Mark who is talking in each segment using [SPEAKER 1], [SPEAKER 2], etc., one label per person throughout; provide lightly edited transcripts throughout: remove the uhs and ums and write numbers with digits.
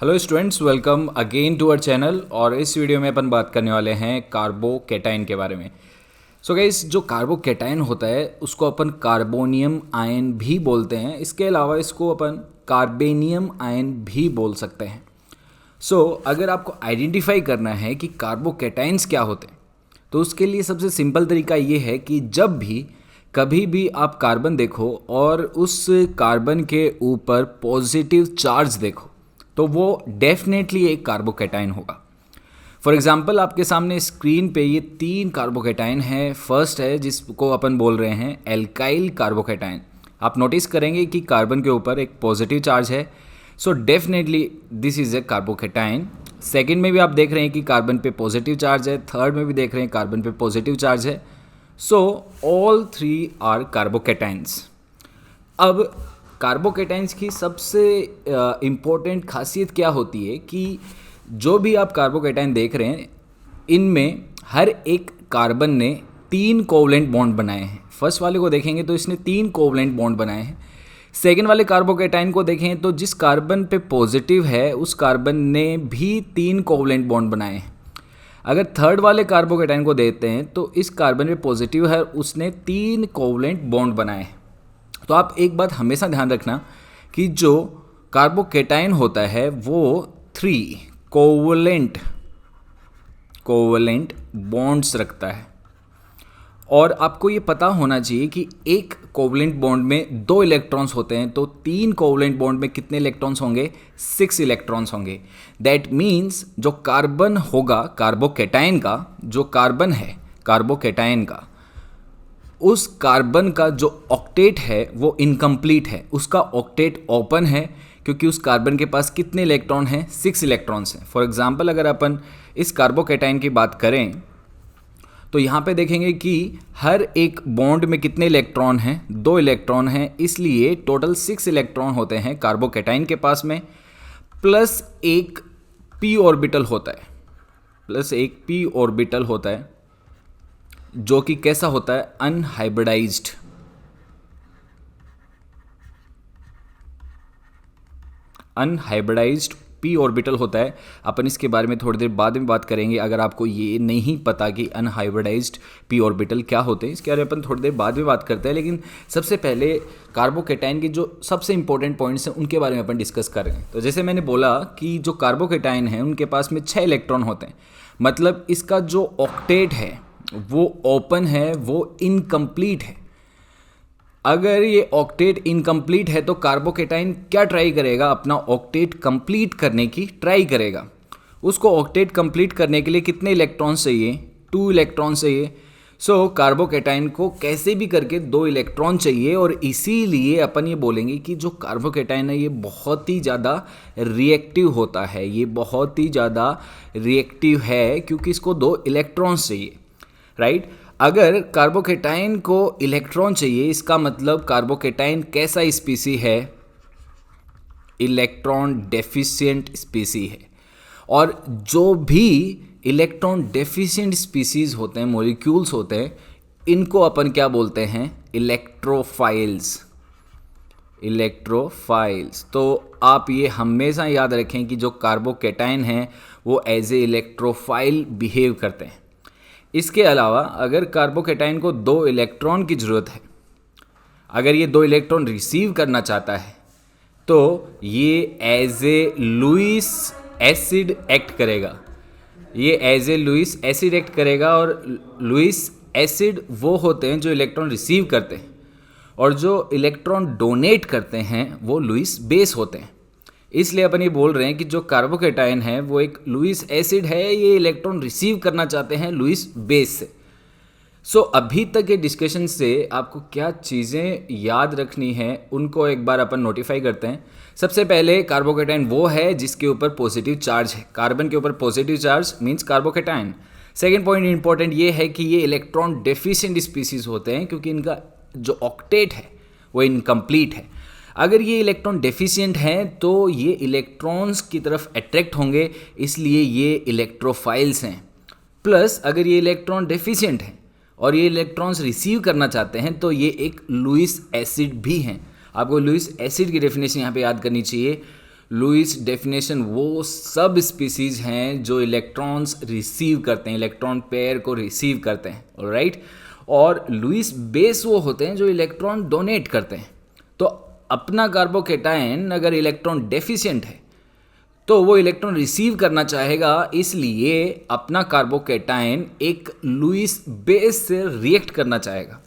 [SPEAKER 1] Hello students, welcome again to our channel. और इस video में अपन बात करने वाले हैं कार्बोकेटाइन के बारे में। सो गाइस, जो कार्बोकेटाइन होता है उसको अपन कार्बोनियम आयन भी बोलते हैं। इसके अलावा इसको अपन कार्बेनियम आयन भी बोल सकते हैं। अगर आपको आइडेंटिफाई करना है कि कार्बोकेटाइन्स क्या होते हैं तो उसके लिए सबसे सिंपल तरीका ये है कि जब भी कभी भी आप कार्बन देखो और उस कार्बन के ऊपर पॉजिटिव चार्ज देखो तो वो डेफिनेटली एक कार्बोकेटाइन होगा। फॉर एग्जांपल, आपके सामने स्क्रीन पे ये 3 कार्बोकेटाइन है। फर्स्ट है जिसको अपन बोल रहे हैं एल्काइल कार्बोकेटाइन। आप नोटिस करेंगे कि कार्बन के ऊपर एक पॉजिटिव चार्ज है, so definitely this is a carbocation. Second में भी आप देख रहे हैं कि कार्बन पे पॉजिटिव चार्ज है, थर्ड में भी देख रहे हैं कार्बन पे पॉजिटिव चार्ज है। So all 3 are carbocations. अब कार्बोकेटाइन्स की सबसे इम्पोर्टेंट खासियत क्या होती है कि जो भी आप कार्बोकेटाइन देख रहे हैं इनमें हर एक कार्बन ने 3 कोवलेंट बॉन्ड बनाए हैं। फर्स्ट वाले को देखेंगे तो इसने 3 कोवलेंट बॉन्ड बनाए हैं। सेकेंड वाले कार्बोकेटाइन को देखें तो जिस कार्बन पे पॉजिटिव है उस कार्बन ने भी 3 कोवलेंट बॉन्ड बनाए हैं। अगर थर्ड वाले कार्बोकेटाइन को देखते हैं तो इस कार्बन पे पॉजिटिव है, उसने 3 कोवलेंट बॉन्ड बनाए हैं। तो आप एक बात हमेशा ध्यान रखना कि जो कार्बोकेटाइन होता है वो 3 कोवलेंट बॉन्ड्स रखता है। और आपको ये पता होना चाहिए कि एक कोवलेंट बॉन्ड में 2 इलेक्ट्रॉन्स होते हैं, तो 3 कोवलेंट बॉन्ड में कितने इलेक्ट्रॉन्स होंगे? 6 इलेक्ट्रॉन्स होंगे। दैट मीन्स जो कार्बन होगा कार्बोकेटाइन का, जो कार्बन है कार्बोकेटाइन का, उस कार्बन का जो ऑक्टेट है वो इनकम्प्लीट है। उसका ऑक्टेट ओपन है क्योंकि उस कार्बन के पास कितने इलेक्ट्रॉन हैं? 6 इलेक्ट्रॉन्स हैं। फॉर एग्जांपल, अगर अपन इस कार्बोकेटाइन की बात करें तो यहाँ पे देखेंगे कि हर एक बॉन्ड में कितने इलेक्ट्रॉन हैं? 2 इलेक्ट्रॉन हैं, इसलिए टोटल 6 इलेक्ट्रॉन होते हैं कार्बोकेटाइन के पास में, प्लस एक p ऑर्बिटल होता है, जो कि कैसा होता है? अनहाइब्रिडाइज्ड। p ऑर्बिटल होता है। अपन इसके बारे में थोड़ी देर बाद में बात करेंगे। अगर आपको ये नहीं पता कि अनहाइब्रिडाइज्ड p ऑर्बिटल क्या होते हैं, इसके बारे में अपन थोड़ी देर बाद में बात करते हैं। लेकिन सबसे पहले कार्बोकेटाइन के जो सबसे इंपॉर्टेंट पॉइंट्स हैं उनके बारे में अपन डिस्कस कर रहे हैं। तो जैसे मैंने बोला कि जो कार्बोकेटाइन है उनके पास में 6 इलेक्ट्रॉन होते हैं, मतलब इसका जो ऑक्टेट है वो ओपन है, वो इनकम्प्लीट है। अगर ये ऑक्टेट इनकम्प्लीट है तो कार्बोकेटाइन क्या ट्राई करेगा? अपना ऑक्टेट कंप्लीट करने की ट्राई करेगा। उसको ऑक्टेट कंप्लीट करने के लिए कितने इलेक्ट्रॉन चाहिए? 2 इलेक्ट्रॉन चाहिए। कार्बोकेटाइन को कैसे भी करके 2 इलेक्ट्रॉन चाहिए, और इसीलिए अपन ये बोलेंगे कि जो कार्बोकेटाइन है ये बहुत ही ज़्यादा रिएक्टिव होता है। ये बहुत ही ज़्यादा रिएक्टिव है क्योंकि इसको 2 इलेक्ट्रॉन्स चाहिए, राइट। अगर कार्बोकेटाइन को इलेक्ट्रॉन चाहिए, इसका मतलब कार्बोकेटाइन कैसा स्पीसी है? इलेक्ट्रॉन डेफिशिएंट स्पीसी है। और जो भी इलेक्ट्रॉन डेफिशिएंट स्पीसीज होते हैं, मॉलिक्यूल्स होते हैं, इनको अपन क्या बोलते हैं? इलेक्ट्रोफाइल्स। तो आप ये हमेशा याद रखें कि जो कार्बोकेटाइन हैं वो एज ए इलेक्ट्रोफाइल बिहेव करते हैं। इसके अलावा अगर कार्बोकेटाइन को 2 इलेक्ट्रॉन की ज़रूरत है, अगर ये 2 इलेक्ट्रॉन रिसीव करना चाहता है तो ये as a Lewis acid act करेगा। और लुईस एसिड वो होते हैं जो इलेक्ट्रॉन रिसीव करते हैं, और जो इलेक्ट्रॉन डोनेट करते हैं वो लुईस बेस होते हैं। इसलिए अपन ये बोल रहे हैं कि जो कार्बोकेटाइन है वो एक लुईस एसिड है, ये इलेक्ट्रॉन रिसीव करना चाहते हैं लुईस बेस से। अभी तक के डिस्कशन से आपको क्या चीज़ें याद रखनी है उनको एक बार अपन नोटिफाई करते हैं। सबसे पहले कार्बोकेटाइन वो है जिसके ऊपर पॉजिटिव चार्ज है। कार्बन के ऊपर positive charge means carbocation. Second point important ये है कि ये इलेक्ट्रॉन डेफिशिएंट स्पीसीज होते हैं क्योंकि इनका जो ऑक्टेट है वो इनकम्प्लीट है। अगर ये इलेक्ट्रॉन डेफिशिएंट हैं तो ये इलेक्ट्रॉन्स की तरफ अट्रैक्ट होंगे, इसलिए ये इलेक्ट्रोफाइल्स हैं। प्लस अगर ये इलेक्ट्रॉन डेफिशिएंट हैं और ये इलेक्ट्रॉन्स रिसीव करना चाहते हैं तो ये एक लुईस एसिड भी हैं। आपको लुईस एसिड की डेफिनेशन यहाँ पे याद करनी चाहिए। लुईस डेफिनेशन वो सब स्पीसीज हैं जो इलेक्ट्रॉन्स रिसीव करते हैं, इलेक्ट्रॉन पेयर को रिसीव करते हैं, ऑलराइट। और लुईस बेस वो होते हैं जो इलेक्ट्रॉन डोनेट करते हैं। तो अपना कार्बोकेटायन अगर इलेक्ट्रॉन डेफिशिएंट है तो वो इलेक्ट्रॉन रिसीव करना चाहेगा, इसलिए अपना कार्बोकेटायन एक लुईस बेस से रिएक्ट करना चाहेगा।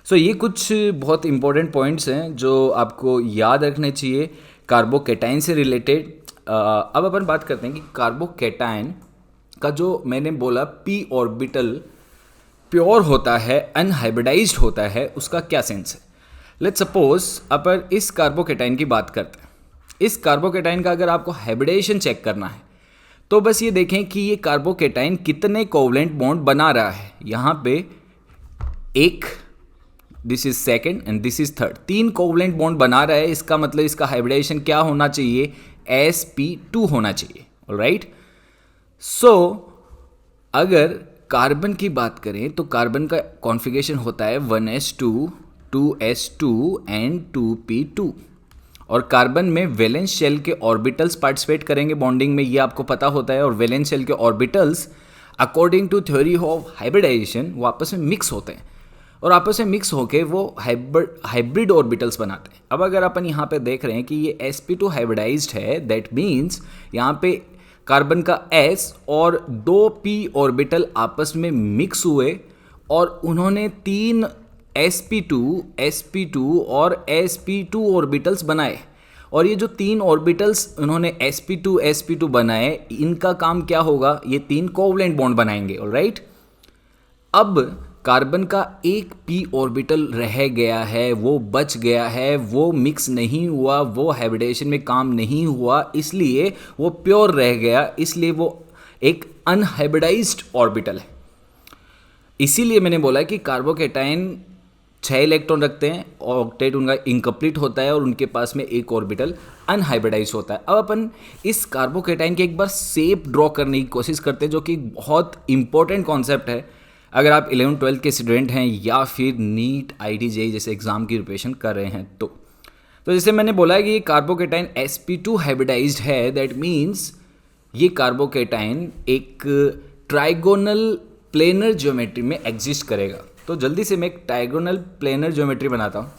[SPEAKER 1] सो ये कुछ बहुत इंपॉर्टेंट पॉइंट्स हैं जो आपको याद रखने चाहिए कार्बोकेटाइन से रिलेटेड। अब अपन बात करते हैं कि कार्बोकेटाइन का जो मैंने बोला पी ऑर्बिटल प्योर होता है, अनहाइब्रिडाइज्ड होता है, उसका क्या सेंस है। लेट्स सपोज अपन इस कार्बोकेटाइन की बात करते हैं। इस कार्बोकेटाइन का अगर आपको हाइब्रिडेशन चेक करना है तो बस ये देखें कि ये कार्बोकेटाइन कितने कोवलेंट बॉन्ड बना रहा है। यहाँ पे एक, this is second and this is third, 3 covalent bond बना रहा है। इसका मतलब इसका हाइब्रिडेशन क्या होना चाहिए, sp2 होना चाहिए, ऑलराइट। सो अगर कार्बन की बात करें तो कार्बन का कॉन्फ़िगरेशन होता है 1s2, 2s2 एंड 2p2। और कार्बन में वैलेंस शेल के ऑर्बिटल्स पार्टिसिपेट करेंगे बॉन्डिंग में, ये आपको पता होता है। और वैलेंस शेल के orbitals according to theory of hybridization वो आपस में मिक्स होते हैं और आपस में मिक्स होकर वो हाइब्रिड ऑर्बिटल्स बनाते हैं। अब अगर अपन यहाँ पे देख रहे हैं कि ये sp2 हाइब्रिडाइज्ड है, दैट मीन्स यहाँ पे कार्बन का s और 2p ऑर्बिटल आपस में मिक्स हुए और उन्होंने 3 sp2 और sp2 ऑर्बिटल्स बनाए। और ये जो 3 ऑर्बिटल्स उन्होंने sp2 बनाए, इनका काम क्या होगा, ये 3 कोवलेंट बॉन्ड बनाएंगे, ऑलराइट। अब कार्बन का एक p ऑर्बिटल रह गया है, वो बच गया है, वो मिक्स नहीं हुआ, वो हाइब्रिडेशन में काम नहीं हुआ, इसलिए वो प्योर रह गया, इसलिए वो एक अनहाइब्रिडाइज्ड ऑर्बिटल है। इसीलिए मैंने बोला कि कार्बोकेटाइन 6 इलेक्ट्रॉन रखते हैं, ऑक्टेट उनका इनकम्प्लीट होता है और उनके पास में एक ऑर्बिटल अनहाइब्रिडाइज होता है। अब अपन इस कार्बोकेटाइन के एक बार शेप ड्रॉ करने की कोशिश करते हैं, जो कि बहुत इंपॉर्टेंट कॉन्सेप्ट है अगर आप 11-12 के स्टूडेंट हैं या फिर नीट IIT जैसे एग्जाम की प्रिपरेशन कर रहे हैं। तो जैसे मैंने बोला है कि ये कार्बोकेटाइन sp2 हाइब्रिडाइज्ड है, दैट मीन्स ये कार्बोकेटाइन एक ट्राइगोनल प्लेनर ज्योमेट्री में एग्जिस्ट करेगा। तो जल्दी से मैं एक ट्राइगोनल प्लेनर ज्योमेट्री बनाता हूँ।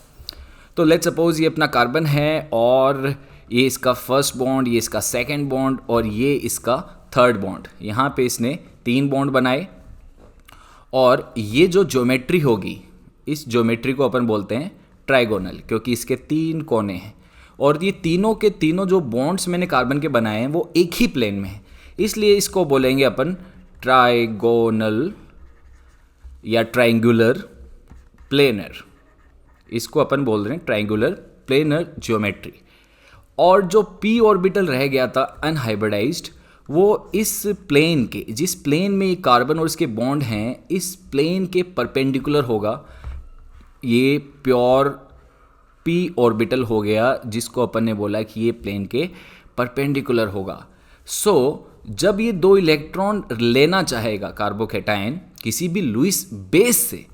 [SPEAKER 1] तो लेट्स सपोज ये अपना कार्बन है और ये इसका फर्स्ट बॉन्ड, ये इसका सेकंड बॉन्ड और ये इसका थर्ड बॉन्ड। यहाँ पे इसने 3 बॉन्ड बनाए और ये जो ज्योमेट्री होगी, इस ज्योमेट्री को अपन बोलते हैं ट्राइगोनल, क्योंकि इसके 3 कोने हैं और ये तीनों के तीनों जो बॉन्ड्स मैंने कार्बन के बनाए हैं वो एक ही प्लेन में है, इसलिए इसको बोलेंगे अपन ट्राइगोनल या ट्रायंगुलर प्लेनर। इसको अपन बोल रहे हैं ट्रायंगुलर प्लेनर ज्योमेट्री। और जो p ऑर्बिटल रह गया था अनहाइब्रिडाइज्ड, वो इस प्लेन के, जिस प्लेन में कार्बन और इसके बॉन्ड हैं, इस प्लेन के परपेंडिकुलर होगा। ये प्योर p ऑर्बिटल हो गया, जिसको अपन ने बोला कि ये प्लेन के परपेंडिकुलर होगा। सो जब ये 2 इलेक्ट्रॉन लेना चाहेगा कार्बोकेटाइन किसी भी लुईस बेस से,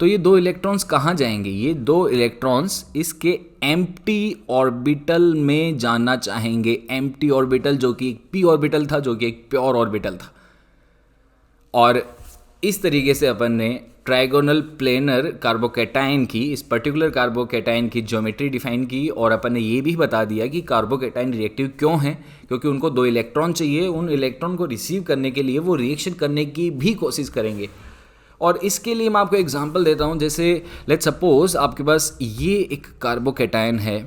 [SPEAKER 1] तो ये 2 इलेक्ट्रॉन्स कहाँ जाएंगे, ये 2 इलेक्ट्रॉन्स इसके एम्प्टी ऑर्बिटल में जाना चाहेंगे। एम्प्टी ऑर्बिटल जो कि एक p ऑर्बिटल था, जो कि एक प्योर ऑर्बिटल था। और इस तरीके से अपन ने ट्राइगोनल प्लेनर कार्बोकेटाइन की, इस पर्टिकुलर कार्बोकेटाइन की ज्योमेट्री डिफाइन की। और अपन ने ये भी बता दिया कि कार्बोकेटाइन रिएक्टिव क्यों हैं, क्योंकि उनको 2 इलेक्ट्रॉन चाहिए। उन इलेक्ट्रॉन को रिसीव करने के लिए वो रिएक्शन करने की भी कोशिश करेंगे। और इसके लिए मैं आपको एग्जांपल देता हूँ। जैसे लेट्स सपोज आपके पास ये एक कार्बोकेटाइन है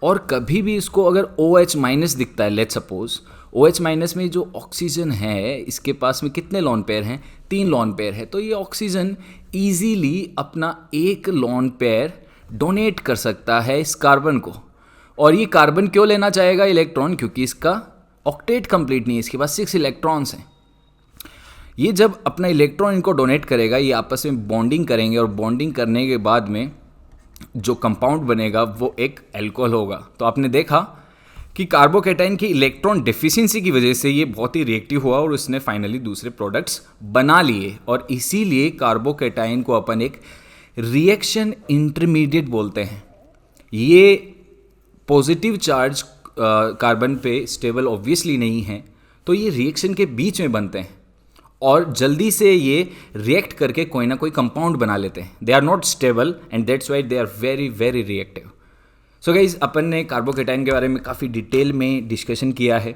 [SPEAKER 1] और कभी भी इसको अगर OH- दिखता है, लेट्स सपोज OH- में जो ऑक्सीजन है इसके पास में कितने लॉन पेयर हैं, 3 लॉन पेयर है। तो ये ऑक्सीजन ईजीली अपना एक लॉन पेयर डोनेट कर सकता है इस कार्बन को। और ये कार्बन क्यों लेना चाहेगा इलेक्ट्रॉन, क्योंकि इसका ऑक्टेट कंप्लीट नहीं है, इसके पास 6 इलेक्ट्रॉन्स हैं। ये जब अपना इलेक्ट्रॉन इनको डोनेट करेगा, ये आपस में बॉन्डिंग करेंगे और बॉन्डिंग करने के बाद में जो कंपाउंड बनेगा वो एक अल्कोहल होगा। तो आपने देखा कि कार्बोकेटाइन की इलेक्ट्रॉन डेफिशिएंसी की वजह से ये बहुत ही रिएक्टिव हुआ और उसने फाइनली दूसरे प्रोडक्ट्स बना लिए। और इसीलिए कार्बोकेटाइन को अपन एक रिएक्शन इंटरमीडिएट बोलते हैं। ये पॉजिटिव चार्ज कार्बन पे स्टेबल ऑब्वियसली नहीं हैं, तो ये रिएक्शन के बीच में बनते हैं और जल्दी से ये रिएक्ट करके कोई ना कोई कंपाउंड बना लेते हैं. They are not stable and that's why they are very very reactive. So guys, अपन ने कार्बोकेटाइन के बारे में काफ़ी डिटेल में डिस्कशन किया है.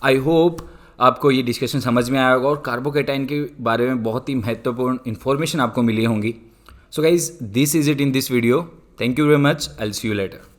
[SPEAKER 1] आई होप आपको ये डिस्कशन समझ में आया होगा और कार्बोकेटाइन के बारे में बहुत ही महत्वपूर्ण इन्फॉर्मेशन आपको मिली होंगी. So guys, this is it in this video. Thank you very much. I will see you later.